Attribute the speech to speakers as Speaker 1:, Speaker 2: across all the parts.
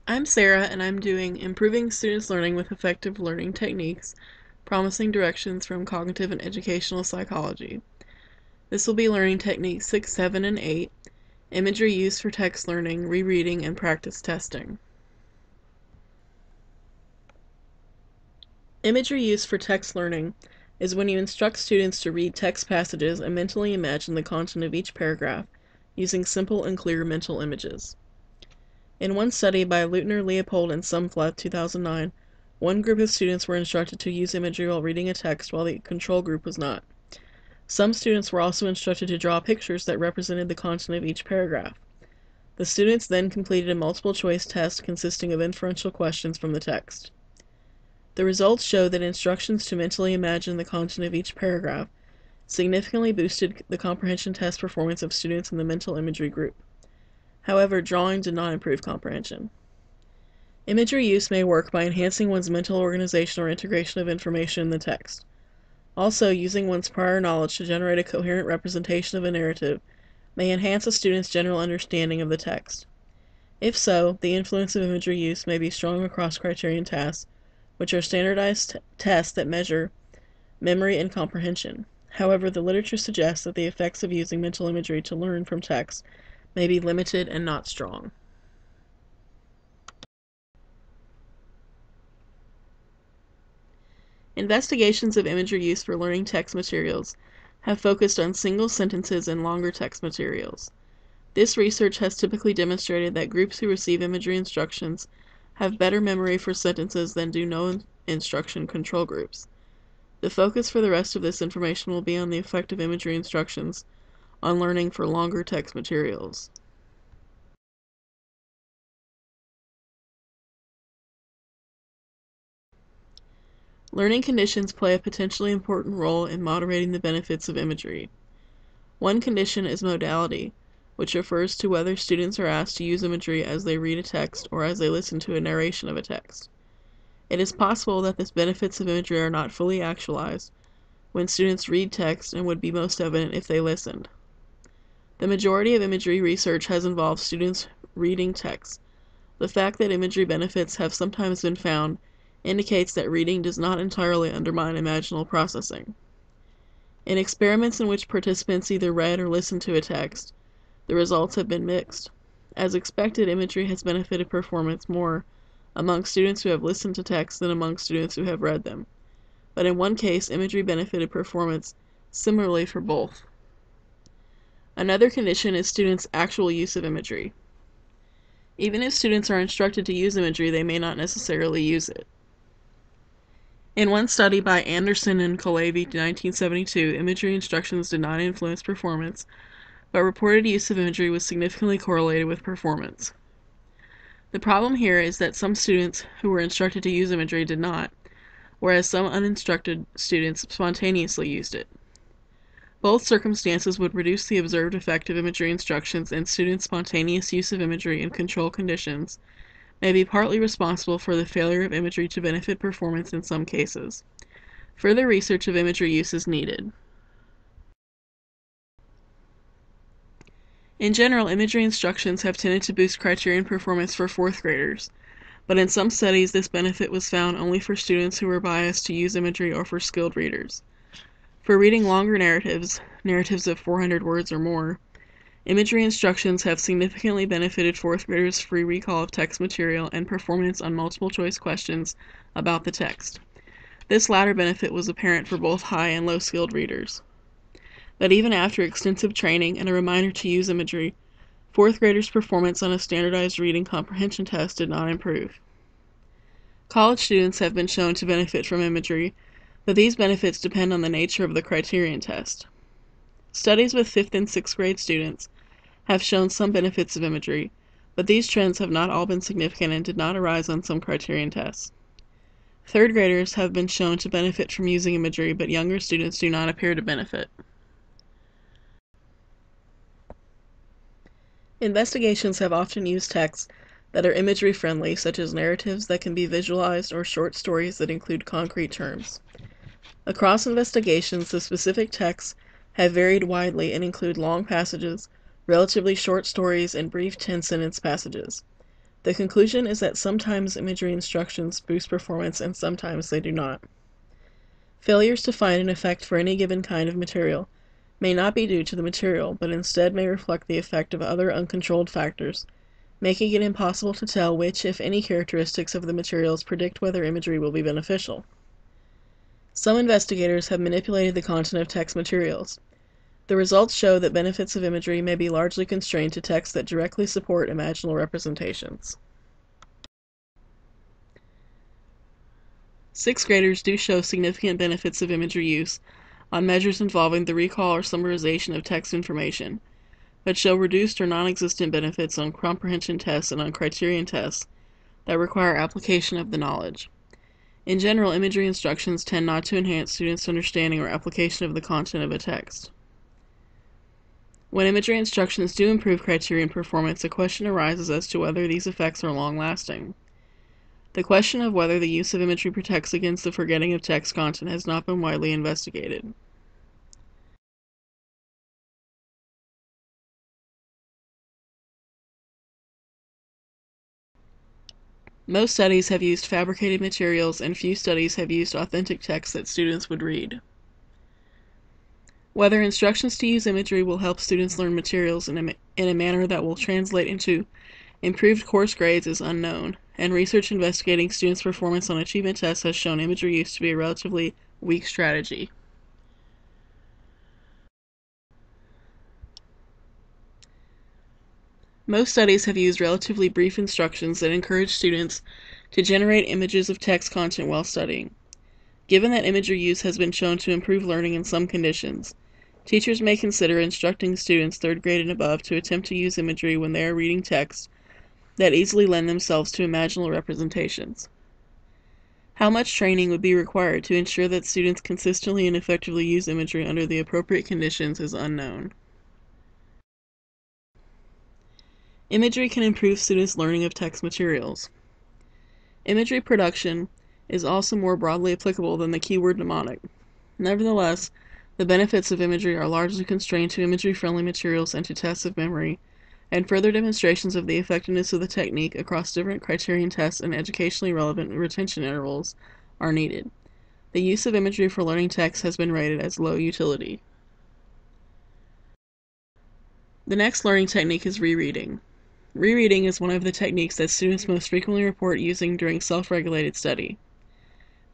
Speaker 1: I'm Sarah, and I'm doing Improving Students' Learning with Effective Learning Techniques, Promising Directions from Cognitive and Educational Psychology. This will be learning techniques 6, 7, and 8, imagery used for text learning, rereading, and practice testing. Imagery used for text learning is when you instruct students to read text passages and mentally imagine the content of each paragraph using simple and clear mental images. In one study by Leutner, Leopold, and Sumfleth, 2009, one group of students were instructed to use imagery while reading a text while the control group was not. Some students were also instructed to draw pictures that represented the content of each paragraph. The students then completed a multiple-choice test consisting of inferential questions from the text. The results showed that instructions to mentally imagine the content of each paragraph significantly boosted the comprehension test performance of students in the mental imagery group. However, drawing did not improve comprehension. Imagery use may work by enhancing one's mental organization or integration of information in the text. Also, using one's prior knowledge to generate a coherent representation of a narrative may enhance a student's general understanding of the text. If so, the influence of imagery use may be strong across criterion tasks, which are standardized tests that measure memory and comprehension. However, the literature suggests that the effects of using mental imagery to learn from text may be limited and not strong. Investigations of imagery use for learning text materials have focused on single sentences and longer text materials. This research has typically demonstrated that groups who receive imagery instructions have better memory for sentences than do no instruction control groups. The focus for the rest of this information will be on the effect of imagery instructions on learning for longer text materials. Learning conditions play a potentially important role in moderating the benefits of imagery. One condition is modality, which refers to whether students are asked to use imagery as they read a text or as they listen to a narration of a text. It is possible that the benefits of imagery are not fully actualized when students read text and would be most evident if they listened. The majority of imagery research has involved students reading text. The fact that imagery benefits have sometimes been found indicates that reading does not entirely undermine imaginal processing. In experiments in which participants either read or listened to a text, the results have been mixed. As expected, imagery has benefited performance more among students who have listened to text than among students who have read them. But in one case, imagery benefited performance similarly for both. Another condition is students' actual use of imagery. Even if students are instructed to use imagery, they may not necessarily use it. In one study by Anderson and Colaby, 1972, imagery instructions did not influence performance, but reported use of imagery was significantly correlated with performance. The problem here is that some students who were instructed to use imagery did not, whereas some uninstructed students spontaneously used it. Both circumstances would reduce the observed effect of imagery instructions, and students' spontaneous use of imagery in control conditions may be partly responsible for the failure of imagery to benefit performance in some cases. Further research of imagery use is needed. In general, imagery instructions have tended to boost criterion performance for fourth graders, but in some studies this benefit was found only for students who were biased to use imagery or for skilled readers. For reading longer narratives of 400 words or more, imagery instructions have significantly benefited fourth graders' free recall of text material and performance on multiple-choice questions about the text. This latter benefit was apparent for both high and low-skilled readers. But even after extensive training and a reminder to use imagery, fourth graders' performance on a standardized reading comprehension test did not improve. College students have been shown to benefit from imagery, but these benefits depend on the nature of the criterion test. Studies with 5th and 6th grade students have shown some benefits of imagery, but these trends have not all been significant and did not arise on some criterion tests. Third graders have been shown to benefit from using imagery, but younger students do not appear to benefit. Investigations have often used texts that are imagery-friendly, such as narratives that can be visualized or short stories that include concrete terms. Across investigations, the specific texts have varied widely and include long passages, relatively short stories, and brief 10-sentence passages. The conclusion is that sometimes imagery instructions boost performance and sometimes they do not. Failures to find an effect for any given kind of material may not be due to the material, but instead may reflect the effect of other uncontrolled factors, making it impossible to tell which, if any, characteristics of the materials predict whether imagery will be beneficial. Some investigators have manipulated the content of text materials. The results show that benefits of imagery may be largely constrained to texts that directly support imaginal representations. Sixth graders do show significant benefits of imagery use on measures involving the recall or summarization of text information, but show reduced or non-existent benefits on comprehension tests and on criterion tests that require application of the knowledge. In general, imagery instructions tend not to enhance students' understanding or application of the content of a text. When imagery instructions do improve criterion performance, a question arises as to whether these effects are long-lasting. The question of whether the use of imagery protects against the forgetting of text content has not been widely investigated. Most studies have used fabricated materials, and few studies have used authentic texts that students would read. Whether instructions to use imagery will help students learn materials in a manner that will translate into improved course grades is unknown, and research investigating students' performance on achievement tests has shown imagery use to be a relatively weak strategy. Most studies have used relatively brief instructions that encourage students to generate images of text content while studying. Given that imagery use has been shown to improve learning in some conditions, teachers may consider instructing students third grade and above to attempt to use imagery when they are reading texts that easily lend themselves to imaginal representations. How much training would be required to ensure that students consistently and effectively use imagery under the appropriate conditions is unknown. Imagery can improve students' learning of text materials. Imagery production is also more broadly applicable than the keyword mnemonic. Nevertheless, the benefits of imagery are largely constrained to imagery-friendly materials and to tests of memory, and further demonstrations of the effectiveness of the technique across different criterion tests and educationally relevant retention intervals are needed. The use of imagery for learning text has been rated as low utility. The next learning technique is rereading. Rereading is one of the techniques that students most frequently report using during self-regulated study.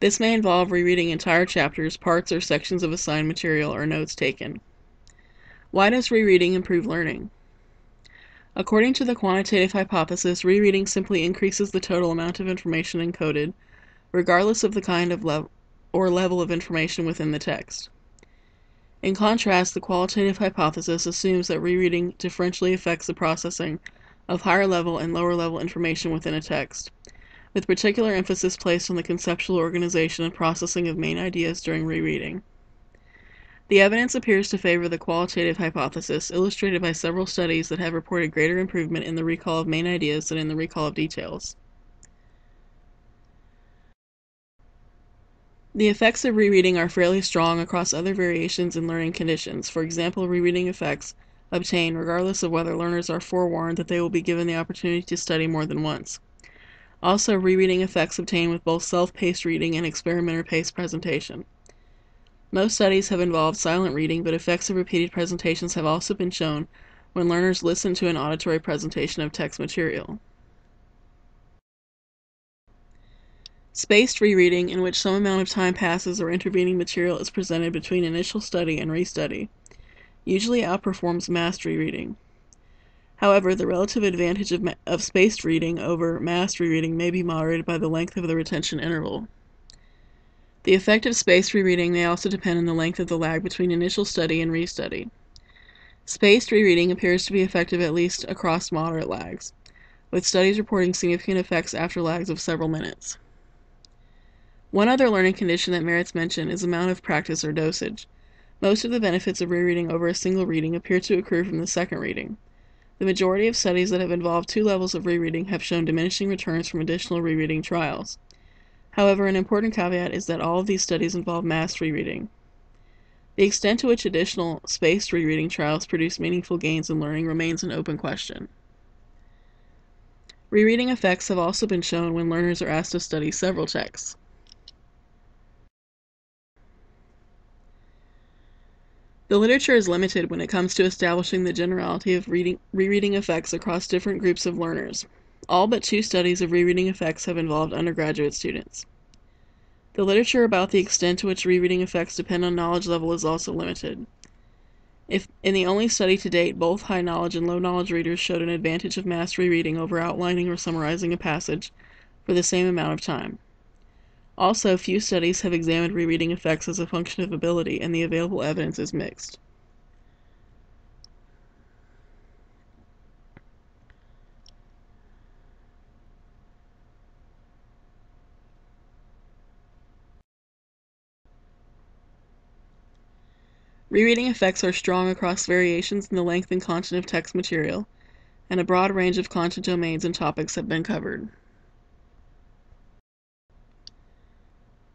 Speaker 1: This may involve rereading entire chapters, parts, or sections of assigned material or notes taken. Why does rereading improve learning? According to the quantitative hypothesis, rereading simply increases the total amount of information encoded, regardless of the kind of level of information within the text. In contrast, the qualitative hypothesis assumes that rereading differentially affects the processing of higher level and lower level information within a text, with particular emphasis placed on the conceptual organization and processing of main ideas during rereading. The evidence appears to favor the qualitative hypothesis, illustrated by several studies that have reported greater improvement in the recall of main ideas than in the recall of details. The effects of rereading are fairly strong across other variations in learning conditions. For example, rereading effects obtain regardless of whether learners are forewarned that they will be given the opportunity to study more than once. Also, rereading effects obtain with both self-paced reading and experimenter-paced presentation. Most studies have involved silent reading, but effects of repeated presentations have also been shown when learners listen to an auditory presentation of text material. Spaced rereading, in which some amount of time passes or intervening material is presented between initial study and restudy, usually outperforms massed rereading. However, the relative advantage of spaced reading over massed rereading may be moderated by the length of the retention interval. The effect of spaced rereading may also depend on the length of the lag between initial study and restudy. Spaced rereading appears to be effective at least across moderate lags, with studies reporting significant effects after lags of several minutes. One other learning condition that merits mention is amount of practice or dosage. Most of the benefits of rereading over a single reading appear to accrue from the second reading. The majority of studies that have involved two levels of rereading have shown diminishing returns from additional rereading trials. However, an important caveat is that all of these studies involve massed rereading. The extent to which additional spaced rereading trials produce meaningful gains in learning remains an open question. Rereading effects have also been shown when learners are asked to study several texts. The literature is limited when it comes to establishing the generality of rereading effects across different groups of learners. All but 2 studies of rereading effects have involved undergraduate students. The literature about the extent to which rereading effects depend on knowledge level is also limited. If in the only study to date, both high knowledge and low knowledge readers showed an advantage of mass rereading over outlining or summarizing a passage for the same amount of time. Also, few studies have examined rereading effects as a function of ability, and the available evidence is mixed. Rereading effects are strong across variations in the length and content of text material, and a broad range of content domains and topics have been covered.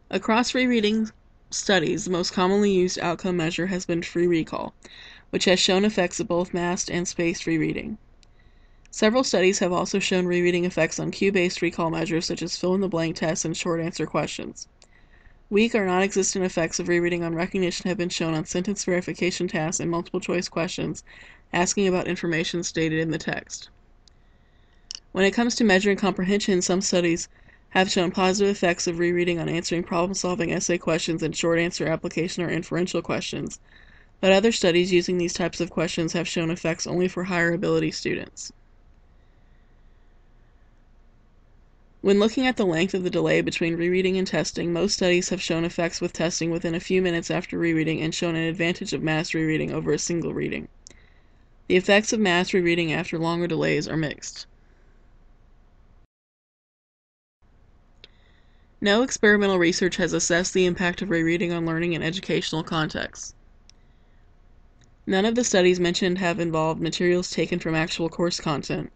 Speaker 1: Across rereading studies, the most commonly used outcome measure has been free recall, which has shown effects of both massed and spaced rereading. Several studies have also shown rereading effects on cue-based recall measures such as fill-in-the-blank tests and short-answer questions. Weak or non-existent effects of rereading on recognition have been shown on sentence verification tasks and multiple-choice questions asking about information stated in the text. When it comes to measuring comprehension, some studies have shown positive effects of rereading on answering problem-solving essay questions and short-answer application or inferential questions, but other studies using these types of questions have shown effects only for higher ability students. When looking at the length of the delay between rereading and testing, most studies have shown effects with testing within a few minutes after rereading and shown an advantage of mass rereading over a single reading. The effects of mass rereading after longer delays are mixed. No experimental research has assessed the impact of rereading on learning in educational contexts. None of the studies mentioned have involved materials taken from actual course content.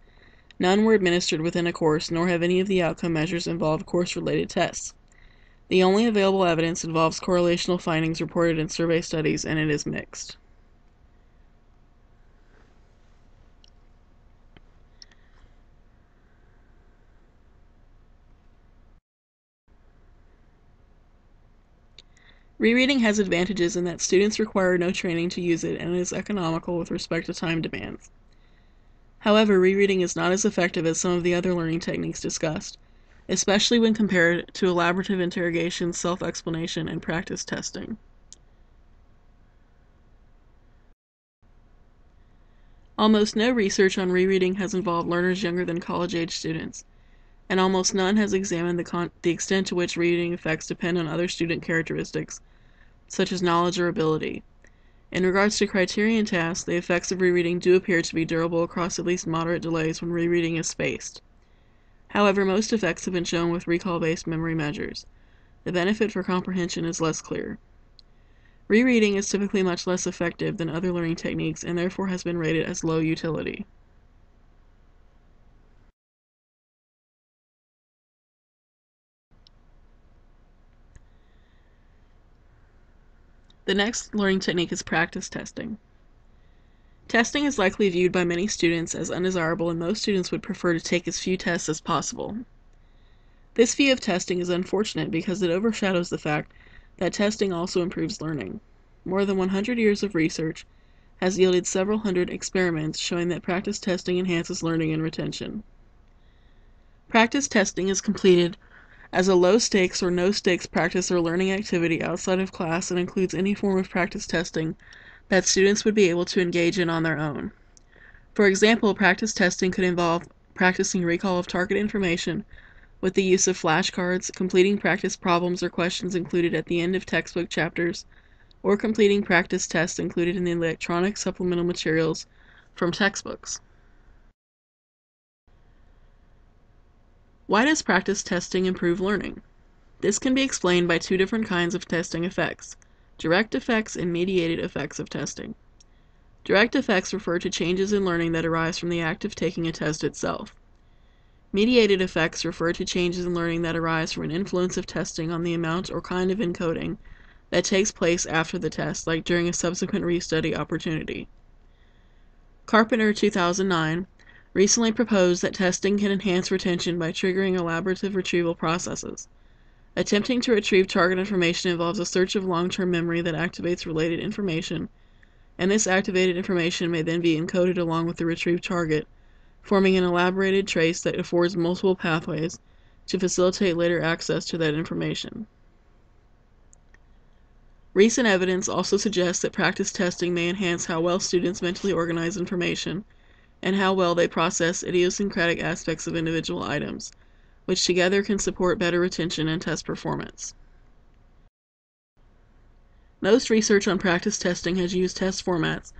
Speaker 1: None were administered within a course, nor have any of the outcome measures involved course-related tests. The only available evidence involves correlational findings reported in survey studies, and it is mixed. Rereading has advantages in that students require no training to use it and is economical with respect to time demands. However, rereading is not as effective as some of the other learning techniques discussed, especially when compared to elaborative interrogation, self-explanation, and practice testing. Almost no research on rereading has involved learners younger than college-age students, and almost none has examined the extent to which reading effects depend on other student characteristics, such as knowledge or ability. In regards to criterion tasks, the effects of rereading do appear to be durable across at least moderate delays when rereading is spaced. However, most effects have been shown with recall-based memory measures. The benefit for comprehension is less clear. Rereading is typically much less effective than other learning techniques and therefore has been rated as low utility. The next learning technique is practice testing. Testing is likely viewed by many students as undesirable, and most students would prefer to take as few tests as possible. This view of testing is unfortunate because it overshadows the fact that testing also improves learning. More than 100 years of research has yielded several hundred experiments showing that practice testing enhances learning and retention. Practice testing is completed as a low-stakes or no-stakes practice or learning activity outside of class and includes any form of practice testing that students would be able to engage in on their own. For example, practice testing could involve practicing recall of target information with the use of flashcards, completing practice problems or questions included at the end of textbook chapters, or completing practice tests included in the electronic supplemental materials from textbooks. Why does practice testing improve learning? This can be explained by 2 different kinds of testing effects: direct effects and mediated effects of testing. Direct effects refer to changes in learning that arise from the act of taking a test itself. Mediated effects refer to changes in learning that arise from an influence of testing on the amount or kind of encoding that takes place after the test, like during a subsequent restudy opportunity. Carpenter, 2009, recently proposed that testing can enhance retention by triggering elaborative retrieval processes. Attempting to retrieve target information involves a search of long-term memory that activates related information, and this activated information may then be encoded along with the retrieved target, forming an elaborated trace that affords multiple pathways to facilitate later access to that information. Recent evidence also suggests that practice testing may enhance how well students mentally organize information and how well they process idiosyncratic aspects of individual items, which together can support better retention and test performance. Most research on practice testing has used test formats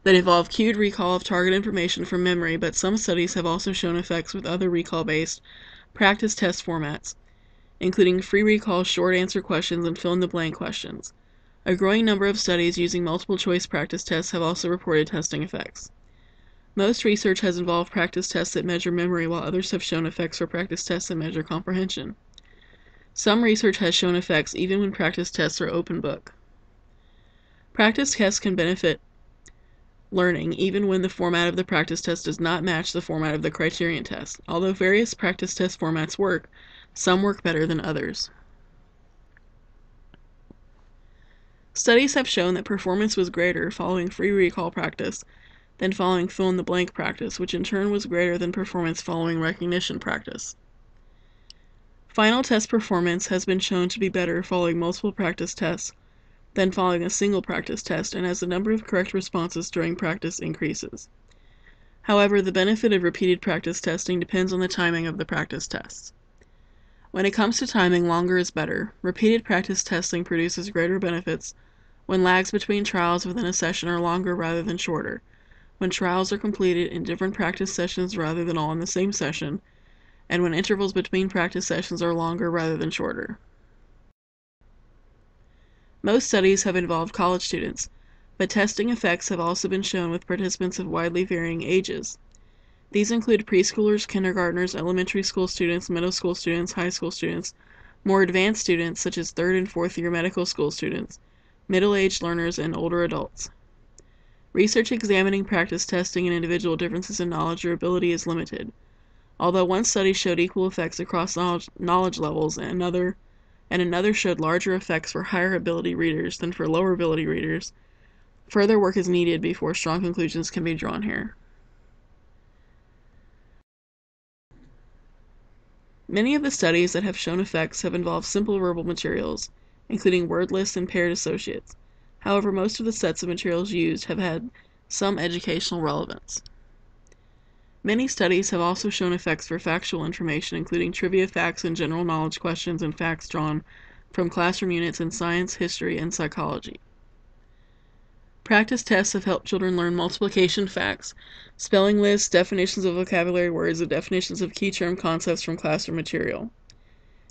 Speaker 1: that involve cued recall of target information from memory, but some studies have also shown effects with other recall-based practice test formats, including free recall short answer questions and fill-in-the-blank questions. A growing number of studies using multiple choice practice tests have also reported testing effects. Most research has involved practice tests that measure memory, while others have shown effects for practice tests that measure comprehension. Some research has shown effects even when practice tests are open book. Practice tests can benefit learning even when the format of the practice test does not match the format of the criterion test. Although various practice test formats work, some work better than others. Studies have shown that performance was greater following free recall practice than following fill-in-the-blank practice, which in turn was greater than performance following recognition practice. Final test performance has been shown to be better following multiple practice tests than following a single practice test, and as the number of correct responses during practice increases. However, the benefit of repeated practice testing depends on the timing of the practice tests. When it comes to timing, longer is better. Repeated practice testing produces greater benefits when lags between trials within a session are longer rather than shorter, when trials are completed in different practice sessions rather than all in the same session, and when intervals between practice sessions are longer rather than shorter. Most studies have involved college students, but testing effects have also been shown with participants of widely varying ages. These include preschoolers, kindergartners, elementary school students, middle school students, high school students, more advanced students such as 3rd and 4th year medical school students, middle-aged learners, and older adults. Research examining practice testing and individual differences in knowledge or ability is limited. Although one study showed equal effects across knowledge levels, and another showed larger effects for higher ability readers than for lower ability readers, further work is needed before strong conclusions can be drawn here. Many of the studies that have shown effects have involved simple verbal materials, including word lists and paired associates. However, most of the sets of materials used have had some educational relevance. Many studies have also shown effects for factual information, including trivia facts and general knowledge questions and facts drawn from classroom units in science, history, and psychology. Practice tests have helped children learn multiplication facts, spelling lists, definitions of vocabulary words, and definitions of key term concepts from classroom material.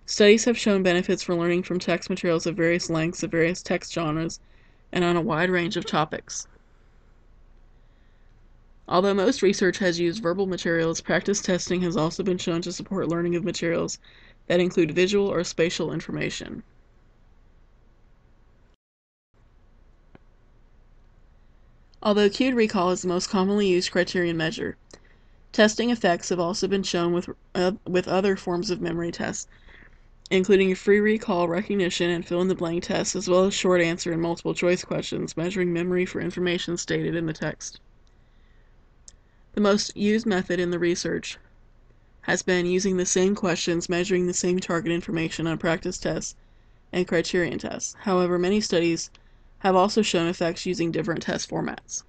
Speaker 1: Studies have shown benefits for learning from text materials of various lengths, of various text genres, and on a wide range of topics. Although most research has used verbal materials, practice testing has also been shown to support learning of materials that include visual or spatial information. Although cued recall is the most commonly used criterion measure, testing effects have also been shown with other forms of memory tests, including free recall, recognition, and fill-in-the-blank tests, as well as short answer and multiple choice questions measuring memory for information stated in the text. The most used method in the research has been using the same questions measuring the same target information on practice tests and criterion tests. However, many studies have also shown effects using different test formats.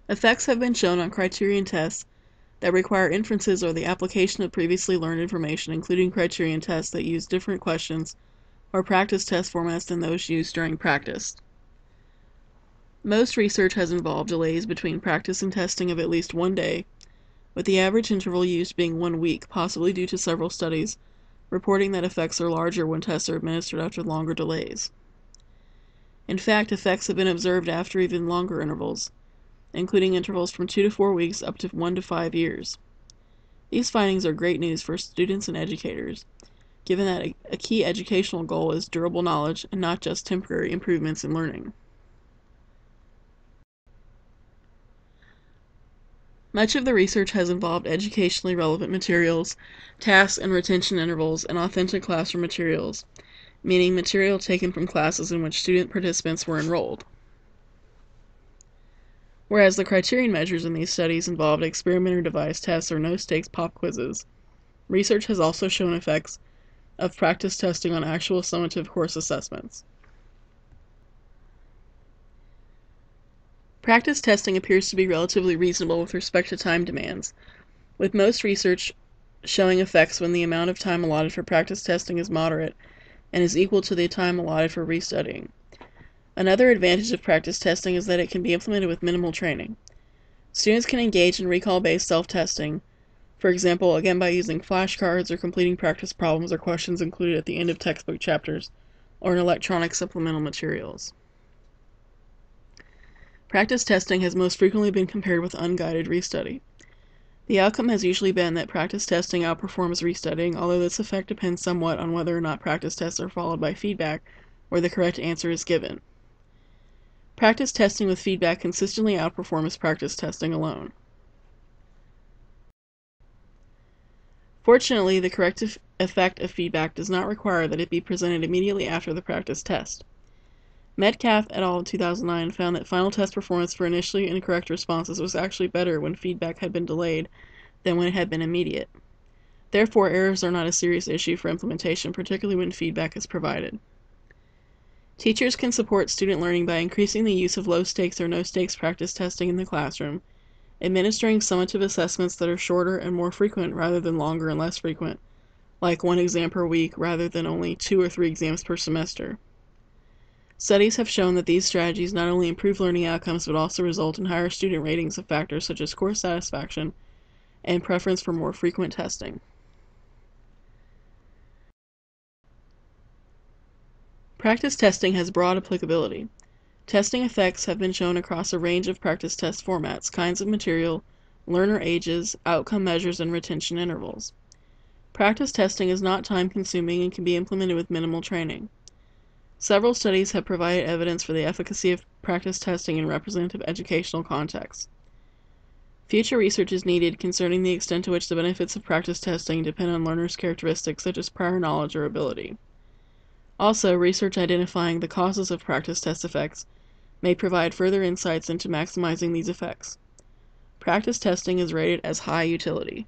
Speaker 1: Effects have been shown on criterion tests that require inferences or the application of previously learned information, including criterion tests that use different questions or practice test formats than those used during practice. Most research has involved delays between practice and testing of at least 1 day, with the average interval used being 1 week, possibly due to several studies reporting that effects are larger when tests are administered after longer delays. In fact, effects have been observed after even longer intervals, including intervals from 2 to 4 weeks up to 1 to 5 years. These findings are great news for students and educators. given that a key educational goal is durable knowledge and not just temporary improvements in learning. Much of the research has involved educationally relevant materials, tasks and retention intervals, and authentic classroom materials, meaning material taken from classes in which student participants were enrolled. Whereas the criterion measures in these studies involved experimenter device tests or no-stakes pop quizzes, research has also shown effects of practice testing on actual summative course assessments. Practice testing appears to be relatively reasonable with respect to time demands, with most research showing effects when the amount of time allotted for practice testing is moderate and is equal to the time allotted for restudying. Another advantage of practice testing is that it can be implemented with minimal training. Students can engage in recall-based self-testing, for example, again by using flashcards or completing practice problems or questions included at the end of textbook chapters or in electronic supplemental materials. Practice testing has most frequently been compared with unguided restudy. The outcome has usually been that practice testing outperforms restudying, although this effect depends somewhat on whether or not practice tests are followed by feedback where the correct answer is given. Practice testing with feedback consistently outperforms practice testing alone. Fortunately, the correct effect of feedback does not require that it be presented immediately after the practice test. Metcalf et al. 2009 found that final test performance for initially incorrect responses was actually better when feedback had been delayed than when it had been immediate. Therefore, errors are not a serious issue for implementation, particularly when feedback is provided. Teachers can support student learning by increasing the use of low-stakes or no-stakes practice testing in the classroom, administering summative assessments that are shorter and more frequent rather than longer and less frequent, like 1 exam per week rather than only 2 or 3 exams per semester. Studies have shown that these strategies not only improve learning outcomes but also result in higher student ratings of factors such as course satisfaction and preference for more frequent testing. Practice testing has broad applicability. Testing effects have been shown across a range of practice test formats, kinds of material, learner ages, outcome measures, and retention intervals. Practice testing is not time-consuming and can be implemented with minimal training. Several studies have provided evidence for the efficacy of practice testing in representative educational contexts. Future research is needed concerning the extent to which the benefits of practice testing depend on learners' characteristics such as prior knowledge or ability. Also, research identifying the causes of practice test effects may provide further insights into maximizing these effects. Practice testing is rated as high utility.